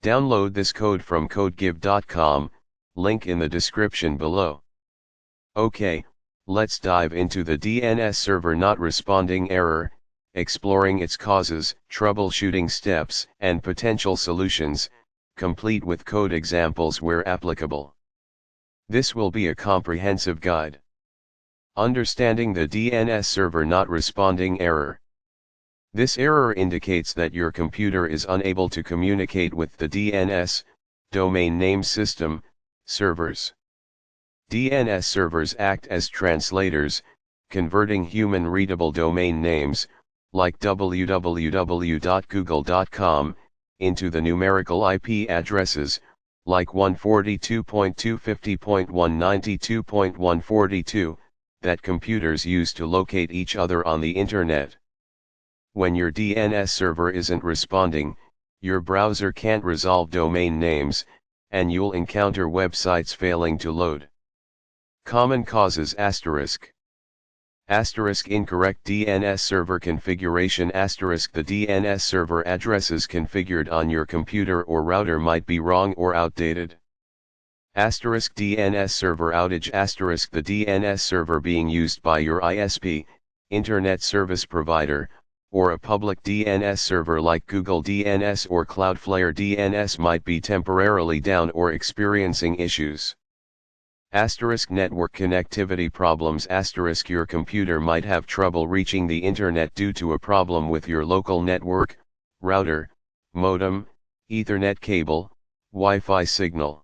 Download this code from codegive.com, link in the description below. Okay, let's dive into the DNS server not responding error, exploring its causes, troubleshooting steps, and potential solutions, complete with code examples where applicable. This will be a comprehensive guide. Understanding the DNS server not responding error. This error indicates that your computer is unable to communicate with the DNS, domain name system, servers. DNS servers act as translators, converting human-readable domain names, like www.google.com, into the numerical IP addresses, like 142.250.192.142, that computers use to locate each other on the Internet. When your DNS server isn't responding, your browser can't resolve domain names, and you'll encounter websites failing to load. Common causes **** incorrect DNS server configuration ** the DNS server addresses configured on your computer or router might be wrong or outdated. **DNS server outage * the DNS server being used by your ISP, Internet Service Provider, or a public DNS server like Google DNS or Cloudflare DNS might be temporarily down or experiencing issues. *Network connectivity problems * your computer might have trouble reaching the Internet due to a problem with your local network, router, modem, Ethernet cable, Wi-Fi signal.